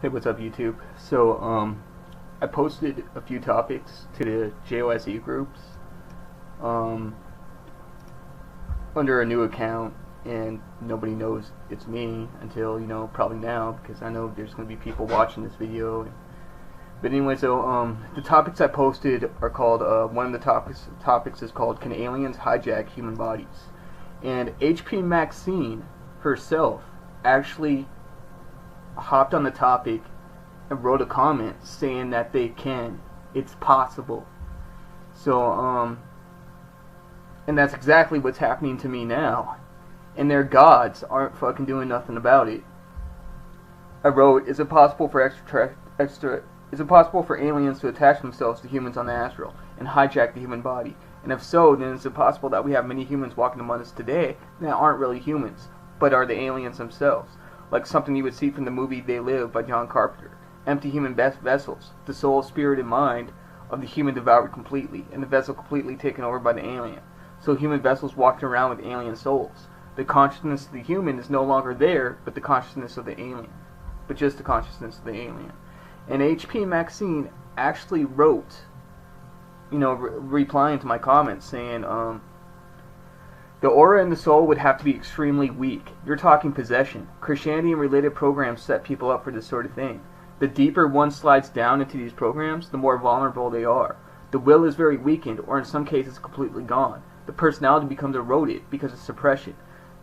Hey, what's up, YouTube? So, I posted a few topics to the JOSE groups um, under a new account, and nobody knows it's me until, probably now, because I know there's going to be people watching this video. But anyway, so the topics I posted are called, one of the topics is called, Can Aliens Hijack Human Bodies? And HP Maxine herself actually hopped on the topic and wrote a comment saying that they can. It's possible. So, and that's exactly what's happening to me now. And their gods aren't fucking doing nothing about it. I wrote, is it possible for is it possible for aliens to attach themselves to humans on the astral and hijack the human body? And if so, then is it possible that we have many humans walking among us today that aren't really humans, but are the aliens themselves? Like something you would see from the movie They Live by John Carpenter. Empty human vessels, the soul, spirit, and mind of the human devoured completely, and the vessel completely taken over by the alien. So human vessels walking around with alien souls. The consciousness of the human is no longer there, but the consciousness of the alien. But just the consciousness of the alien. And HP Maxine actually wrote, replying to my comments, saying, the aura and the soul would have to be extremely weak. You're talking possession. Christianity and related programs set people up for this sort of thing. The deeper one slides down into these programs, the more vulnerable they are. The will is very weakened, or in some cases completely gone. The personality becomes eroded because of suppression.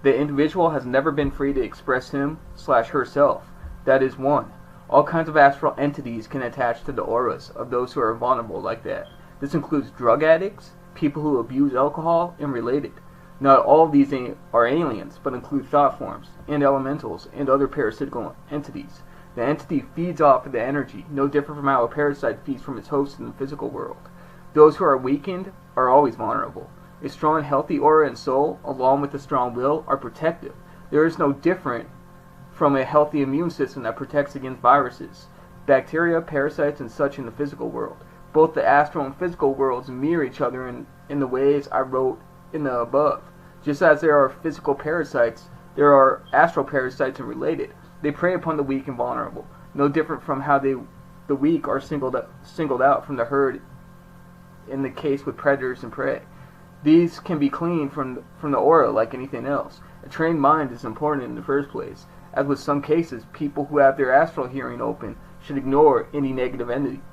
The individual has never been free to express him/herself. That is one. All kinds of astral entities can attach to the auras of those who are vulnerable like that. This includes drug addicts, people who abuse alcohol, and related. Not all of these are aliens, but include thought forms, and elementals, and other parasitical entities. The entity feeds off of the energy, no different from how a parasite feeds from its host in the physical world. Those who are weakened are always vulnerable. A strong, healthy aura and soul, along with a strong will, are protective. There is no different from a healthy immune system that protects against viruses, bacteria, parasites, and such in the physical world. Both the astral and physical worlds mirror each other in the ways I wrote in the above. Just as there are physical parasites, there are astral parasites and related. They prey upon the weak and vulnerable, no different from how the weak are singled out from the herd in the case with predators and prey. These can be cleaned from the aura like anything else. A trained mind is important in the first place. As with some cases, people who have their astral hearing open should ignore any negative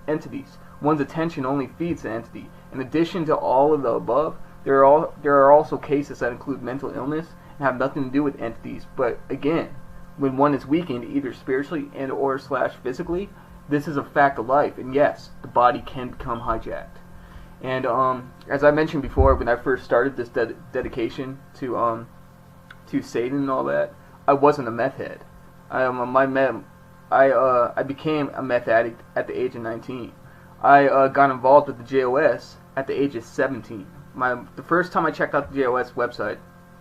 entities. One's attention only feeds the entity. In addition to all of the above, there are also cases that include mental illness and have nothing to do with entities, but again, when one is weakened, either spiritually and or / physically, this is a fact of life, and yes, the body can become hijacked. And as I mentioned before, when I first started this dedication to Satan and all that, I wasn't a meth head. I became a meth addict at the age of 19. I got involved with the JOS at the age of 17. The first time I checked out the JOS website,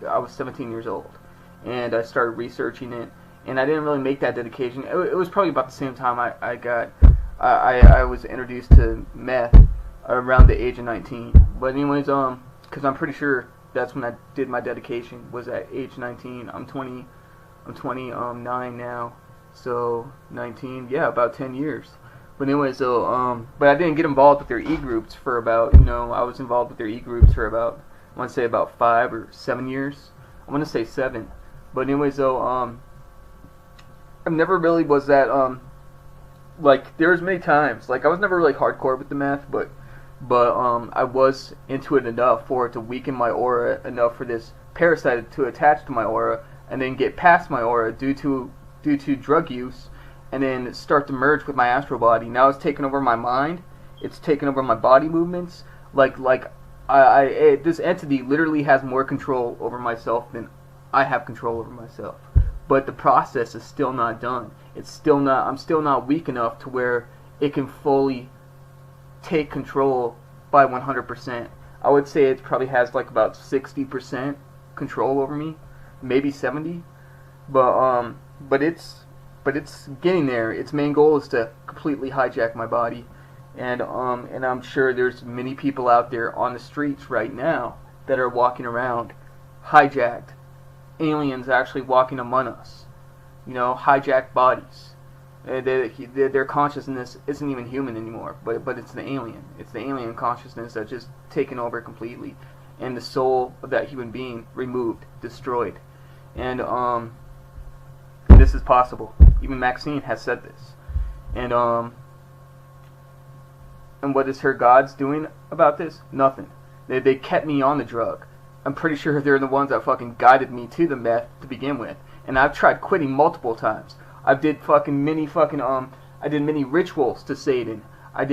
I was 17 years old, and I started researching it. And I didn't really make that dedication. It was probably about the same time I was introduced to meth, around the age of 19. But anyways, because I'm pretty sure that's when I did my dedication, was at age 19. I'm 29 now, so 19, yeah, about 10 years. But anyway, so but I didn't get involved with their e-groups for about, I was involved with their e-groups for about, I want to say about 5 or 7 years. I want to say 7. But anyways, though, I never really was that, there was many times, I was never really hardcore with the math, but I was into it enough for it to weaken my aura enough for this parasite to attach to my aura and then get past my aura due to drug use and then start to merge with my astral body. Now it's taken over my mind, it's taken over my body movements, this entity literally has more control over myself than I have control over myself. But the process is still not done. I'm still not weak enough to where it can fully take control by 100%. I would say it probably has about 60% control over me, maybe 70. But it's getting there. Its main goal is to completely hijack my body. And I'm sure there's many people out there on the streets right now that are walking around hijacked, aliens actually walking among us, hijacked bodies. Their consciousness isn't even human anymore, but it's the alien. It's the alien consciousness that's just taken over completely, and the soul of that human being removed, destroyed, and this is possible. Even Maxine has said this, and what is her gods doing about this? Nothing. They kept me on the drug. I'm pretty sure they're the ones that fucking guided me to the meth to begin with, and I've tried quitting multiple times. I did many rituals to Satan. I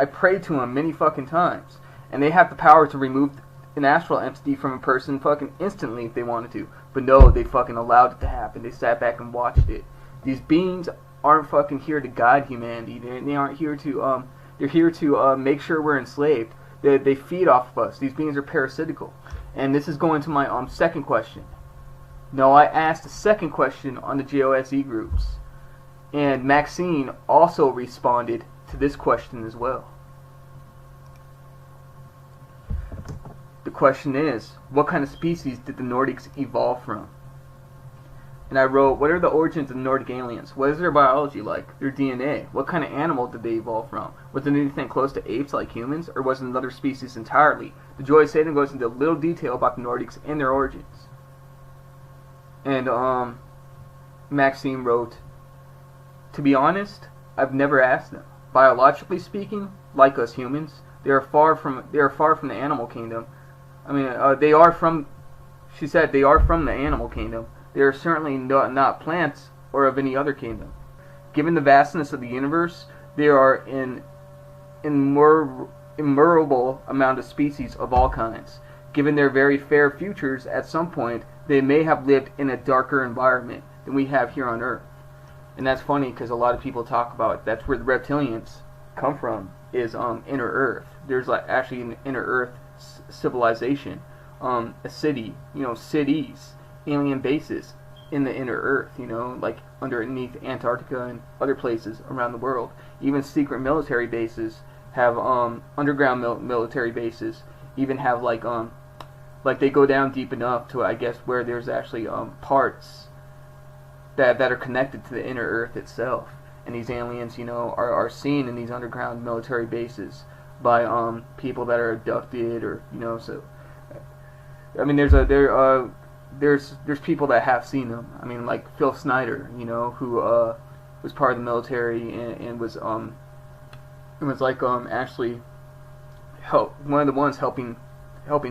prayed to him many fucking times, and they have the power to remove an astral entity from a person fucking instantly if they wanted to. But no, they fucking allowed it to happen. They sat back and watched it. These beings aren't fucking here to guide humanity. They aren't here to they're here to make sure we're enslaved. They feed off of us. These beings are parasitical. And this is going to my second question. No, I asked a second question on the JOSE groups, and Maxine also responded to this question as well. The question is, what kind of species did the Nordics evolve from? And I wrote, what are the origins of the Nordic aliens? What is their biology like? Their DNA? What kind of animal did they evolve from? Was it anything close to apes like humans, or was it another species entirely? The Joy of Satan goes into little detail about the Nordics and their origins. And Maxine wrote, to be honest, I've never asked them. Biologically speaking, like us humans, they are far from the animal kingdom. I mean, they are from. She said they are from the animal kingdom. They are certainly not plants or of any other kingdom. Given the vastness of the universe, there are an immeasurable amount of species of all kinds. Given their very fair futures, at some point, they may have lived in a darker environment than we have here on Earth. And that's funny because a lot of people talk about that's where the reptilians come from, is inner Earth. There's actually an inner Earth civilization, a city, cities, alien bases in the inner Earth, like underneath Antarctica and other places around the world. Even secret military bases have underground military bases. Even have like they go down deep enough to, I guess, where there's actually parts that are connected to the inner Earth itself. And these aliens, are seen in these underground military bases by people that are abducted, or so. I mean, there's people that have seen them. I mean, like Phil Snyder, who was part of the military and was actually one of the ones helping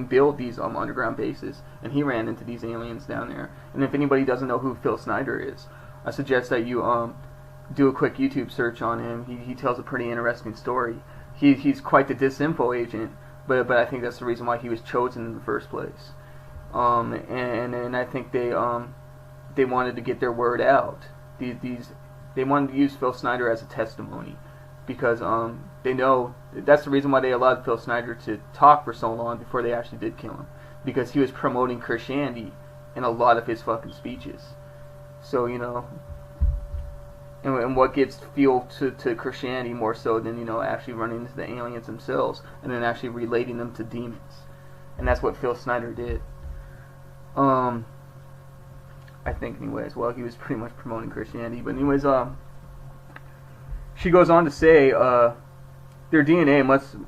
build these underground bases, and he ran into these aliens down there. And if anybody doesn't know who Phil Snyder is, I suggest that you do a quick YouTube search on him. He tells a pretty interesting story. He's quite the disinfo agent, but I think that's the reason why he was chosen in the first place. And I think they wanted to get their word out. They wanted to use Phil Snyder as a testimony, because they know that's the reason why they allowed Phil Snyder to talk for so long before they actually did kill him, because he was promoting Christianity in a lot of his fucking speeches. So and what gives fuel to Christianity more so than actually running into the aliens themselves and then actually relating them to demons? And that's what Phil Snyder did. I think, anyways. Well, he was pretty much promoting Christianity, but anyways, she goes on to say, their DNA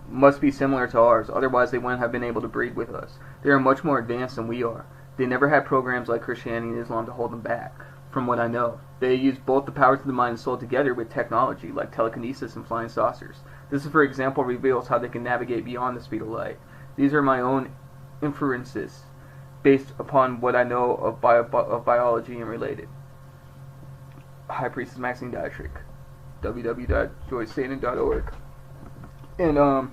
must be similar to ours, otherwise they wouldn't have been able to breed with us. They are much more advanced than we are. They never had programs like Christianity and Islam to hold them back, from what I know. They use both the powers of the mind and soul together with technology, like telekinesis and flying saucers. This, for example, reveals how they can navigate beyond the speed of light. These are my own inferences, based upon what I know of biology and related. High Priestess Maxine Dietrich, www.joysatan.org. And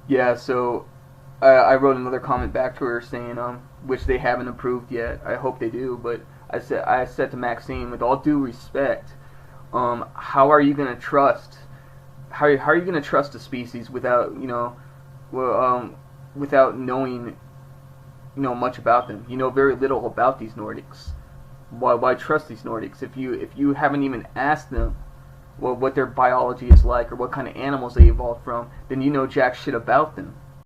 yeah, so I wrote another comment back to her saying, which they haven't approved yet. I hope they do, but I said to Maxine, with all due respect, how are you gonna trust? How are you gonna trust a species without without knowing much about them? You know very little about these Nordics. Why trust these Nordics if you haven't even asked them what their biology is like or what kind of animals they evolved from? Then you know jack shit about them.